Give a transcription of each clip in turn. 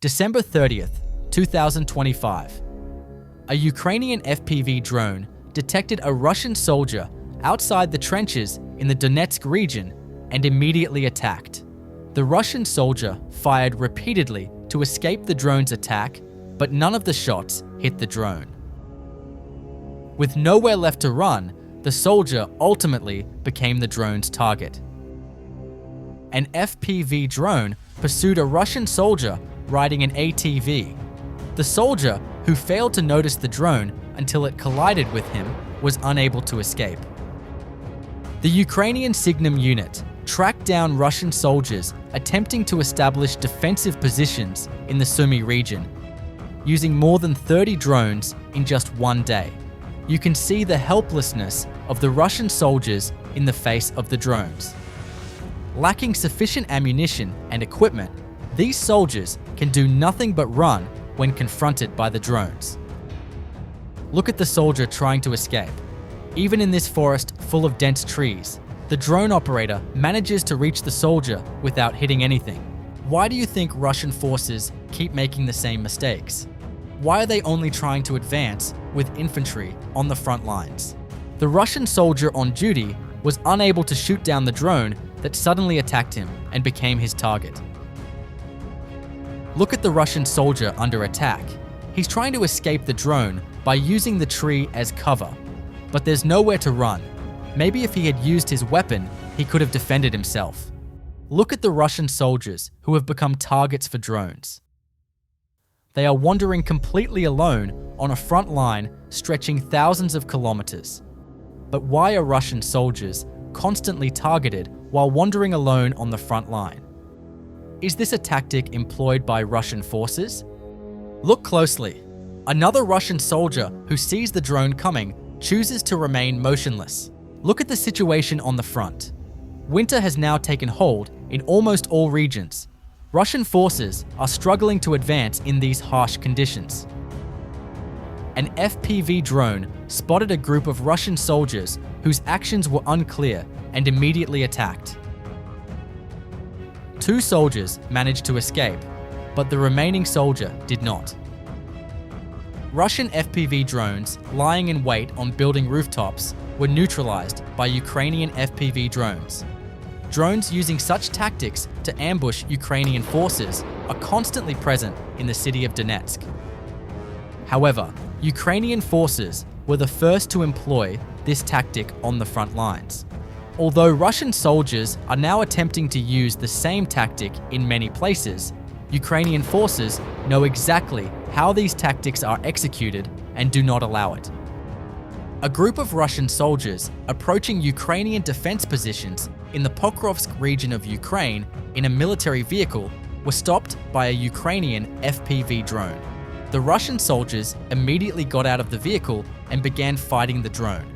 December 30th, 2025. A Ukrainian FPV drone detected a Russian soldier outside the trenches in the Donetsk region and immediately attacked. The Russian soldier fired repeatedly to escape the drone's attack, but none of the shots hit the drone. With nowhere left to run, the soldier ultimately became the drone's target. An FPV drone pursued a Russian soldier riding an ATV. The soldier, who failed to notice the drone until it collided with him, was unable to escape. The Ukrainian Signum unit tracked down Russian soldiers attempting to establish defensive positions in the Sumy region, using more than 30 drones in just one day. You can see the helplessness of the Russian soldiers in the face of the drones. Lacking sufficient ammunition and equipment, these soldiers can do nothing but run when confronted by the drones. Look at the soldier trying to escape. Even in this forest full of dense trees, the drone operator manages to reach the soldier without hitting anything. Why do you think Russian forces keep making the same mistakes? Why are they only trying to advance with infantry on the front lines? The Russian soldier on duty was unable to shoot down the drone that suddenly attacked him and became his target. Look at the Russian soldier under attack. He's trying to escape the drone by using the tree as cover, but there's nowhere to run. Maybe if he had used his weapon, he could have defended himself. Look at the Russian soldiers who have become targets for drones. They are wandering completely alone on a front line stretching thousands of kilometers. But why are Russian soldiers constantly targeted while wandering alone on the front line? Is this a tactic employed by Russian forces? Look closely. Another Russian soldier who sees the drone coming chooses to remain motionless. Look at the situation on the front. Winter has now taken hold in almost all regions. Russian forces are struggling to advance in these harsh conditions. An FPV drone spotted a group of Russian soldiers whose actions were unclear and immediately attacked. 2 soldiers managed to escape, but the remaining soldier did not. Russian FPV drones lying in wait on building rooftops were neutralized by Ukrainian FPV drones. Drones using such tactics to ambush Ukrainian forces are constantly present in the city of Donetsk. However, Ukrainian forces were the first to employ this tactic on the front lines. Although Russian soldiers are now attempting to use the same tactic in many places, Ukrainian forces know exactly how these tactics are executed and do not allow it. A group of Russian soldiers approaching Ukrainian defense positions in the Pokrovsk region of Ukraine in a military vehicle were stopped by a Ukrainian FPV drone. The Russian soldiers immediately got out of the vehicle and began fighting the drone.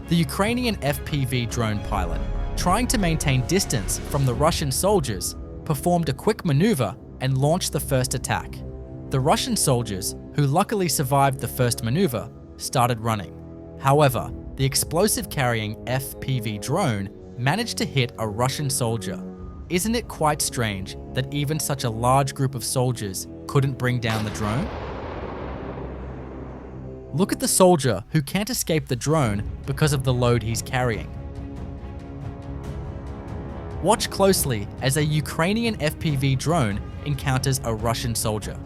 The Ukrainian FPV drone pilot, trying to maintain distance from the Russian soldiers, performed a quick maneuver and launched the first attack. The Russian soldiers, who luckily survived the first maneuver, started running. However, the explosive-carrying FPV drone managed to hit a Russian soldier. Isn't it quite strange that even such a large group of soldiers couldn't bring down the drone? Look at the soldier who can't escape the drone because of the load he's carrying. Watch closely as a Ukrainian FPV drone encounters a Russian soldier.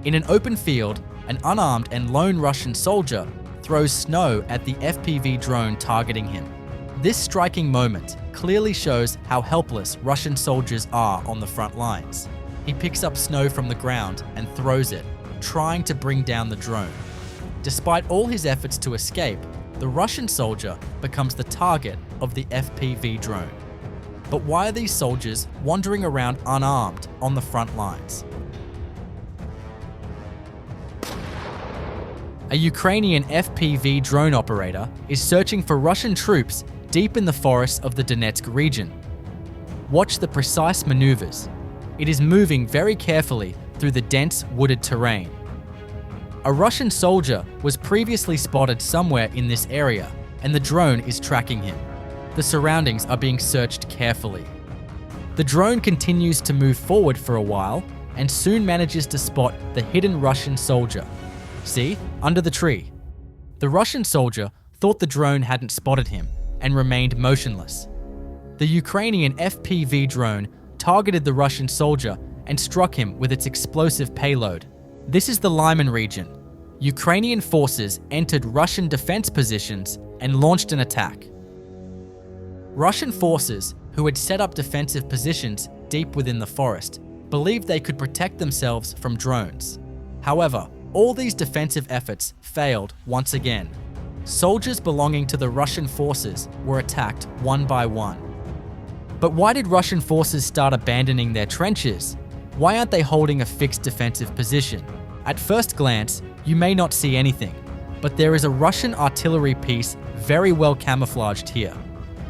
In an open field, an unarmed and lone Russian soldier throws snow at the FPV drone targeting him. This striking moment clearly shows how helpless Russian soldiers are on the front lines. He picks up snow from the ground and throws it, trying to bring down the drone. Despite all his efforts to escape, the Russian soldier becomes the target of the FPV drone. But why are these soldiers wandering around unarmed on the front lines? A Ukrainian FPV drone operator is searching for Russian troops deep in the forests of the Donetsk region. Watch the precise maneuvers. It is moving very carefully through the dense wooded terrain. A Russian soldier was previously spotted somewhere in this area, and the drone is tracking him. The surroundings are being searched carefully. The drone continues to move forward for a while, and soon manages to spot the hidden Russian soldier. See, under the tree. The Russian soldier thought the drone hadn't spotted him and remained motionless. The Ukrainian FPV drone targeted the Russian soldier and struck him with its explosive payload. This is the Lyman region. Ukrainian forces entered Russian defense positions and launched an attack. Russian forces, who had set up defensive positions deep within the forest, believed they could protect themselves from drones. However, all these defensive efforts failed once again. Soldiers belonging to the Russian forces were attacked one by one. But why did Russian forces start abandoning their trenches? Why aren't they holding a fixed defensive position? At first glance, you may not see anything, but there is a Russian artillery piece very well camouflaged here.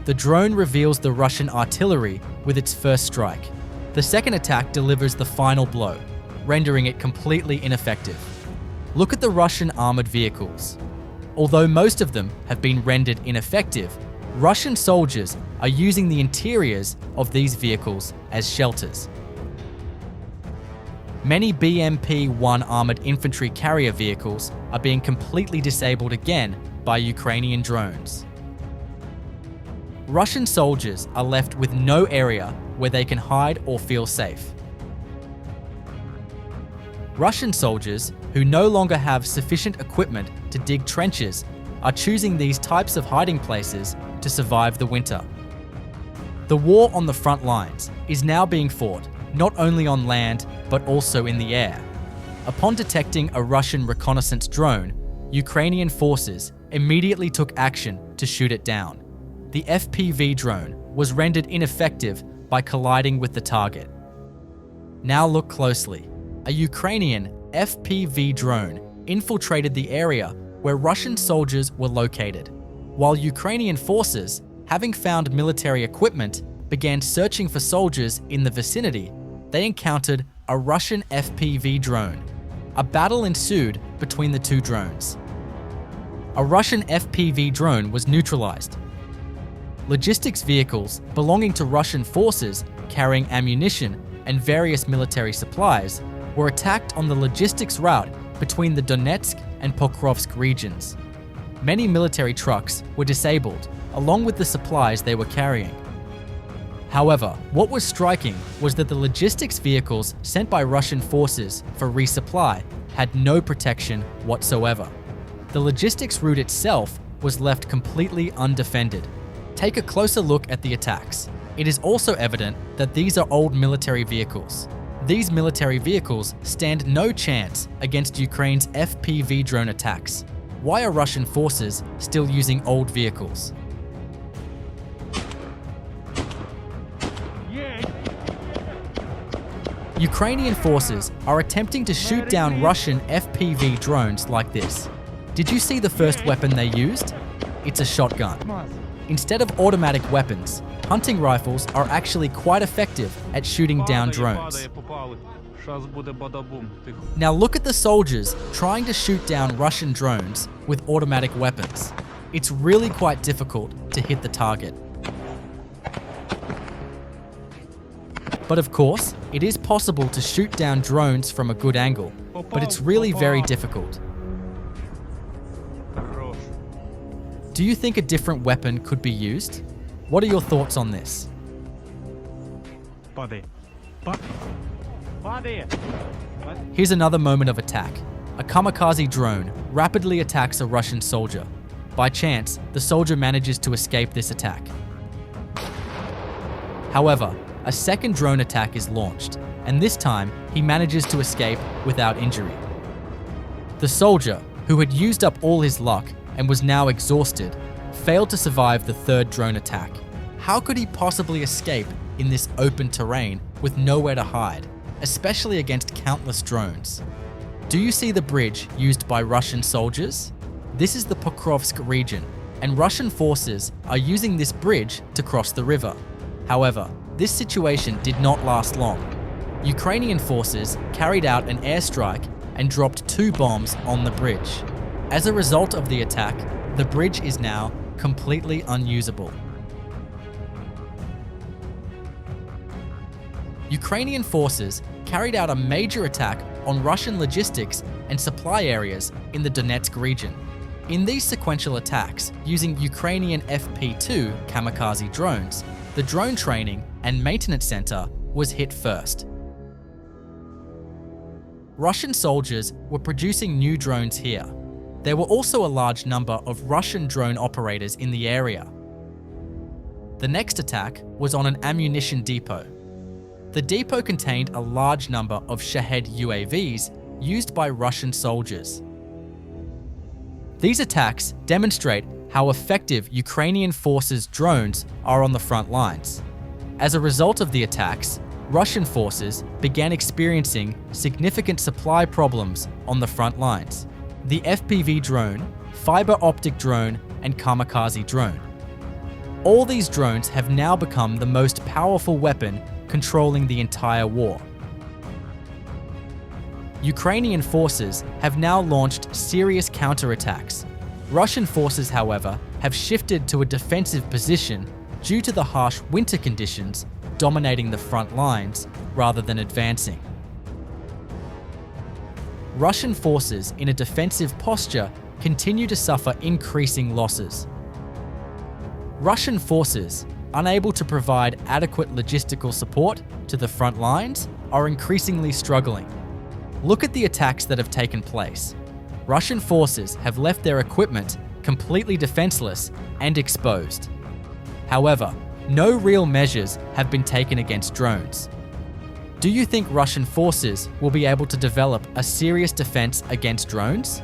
The drone reveals the Russian artillery with its first strike. The second attack delivers the final blow, rendering it completely ineffective. Look at the Russian armored vehicles. Although most of them have been rendered ineffective, Russian soldiers are using the interiors of these vehicles as shelters. Many BMP-1 armored infantry carrier vehicles are being completely disabled again by Ukrainian drones. Russian soldiers are left with no area where they can hide or feel safe. Russian soldiers, who no longer have sufficient equipment to dig trenches, are choosing these types of hiding places to survive the winter. The war on the front lines is now being fought not only on land but also in the air. Upon detecting a Russian reconnaissance drone, Ukrainian forces immediately took action to shoot it down. The FPV drone was rendered ineffective by colliding with the target. Now look closely. A Ukrainian FPV drone infiltrated the area where Russian soldiers were located. While Ukrainian forces, having found military equipment, began searching for soldiers in the vicinity, they encountered a Russian FPV drone. A battle ensued between the two drones. A Russian FPV drone was neutralized. Logistics vehicles belonging to Russian forces carrying ammunition and various military supplies were attacked on the logistics route between the Donetsk and Pokrovsk regions. Many military trucks were disabled, along with the supplies they were carrying. However, what was striking was that the logistics vehicles sent by Russian forces for resupply had no protection whatsoever. The logistics route itself was left completely undefended. Take a closer look at the attacks. It is also evident that these are old military vehicles. These military vehicles stand no chance against Ukraine's FPV drone attacks. Why are Russian forces still using old vehicles? Ukrainian forces are attempting to shoot down Russian FPV drones like this. Did you see the first weapon they used? It's a shotgun. Instead of automatic weapons, hunting rifles are actually quite effective at shooting down drones. Now look at the soldiers trying to shoot down Russian drones with automatic weapons. It's really quite difficult to hit the target. But of course, it is possible to shoot down drones from a good angle, but it's really very difficult. Do you think a different weapon could be used? What are your thoughts on this? Here's another moment of attack. A kamikaze drone rapidly attacks a Russian soldier. By chance, the soldier manages to escape this attack. However, a second drone attack is launched, and this time he manages to escape without injury. The soldier, who had used up all his luck and was now exhausted, failed to survive the third drone attack. How could he possibly escape in this open terrain with nowhere to hide, especially against countless drones? Do you see the bridge used by Russian soldiers? This is the Pokrovsk region, and Russian forces are using this bridge to cross the river. However, this situation did not last long. Ukrainian forces carried out an airstrike and dropped 2 bombs on the bridge. As a result of the attack, the bridge is now completely unusable. Ukrainian forces carried out a major attack on Russian logistics and supply areas in the Donetsk region. In these sequential attacks, using Ukrainian FP2 kamikaze drones, the drone training and maintenance center was hit first. Russian soldiers were producing new drones here. There were also a large number of Russian drone operators in the area. The next attack was on an ammunition depot. The depot contained a large number of Shahed UAVs used by Russian soldiers. These attacks demonstrate how effective Ukrainian forces' drones are on the front lines. As a result of the attacks, Russian forces began experiencing significant supply problems on the front lines. The FPV drone, fiber optic drone, and kamikaze drone. All these drones have now become the most powerful weapon controlling the entire war. Ukrainian forces have now launched serious counterattacks. Russian forces, however, have shifted to a defensive position due to the harsh winter conditions dominating the front lines rather than advancing. Russian forces in a defensive posture continue to suffer increasing losses. Russian forces, unable to provide adequate logistical support to the front lines, are increasingly struggling. Look at the attacks that have taken place. Russian forces have left their equipment completely defenseless and exposed. However, no real measures have been taken against drones. Do you think Russian forces will be able to develop a serious defense against drones?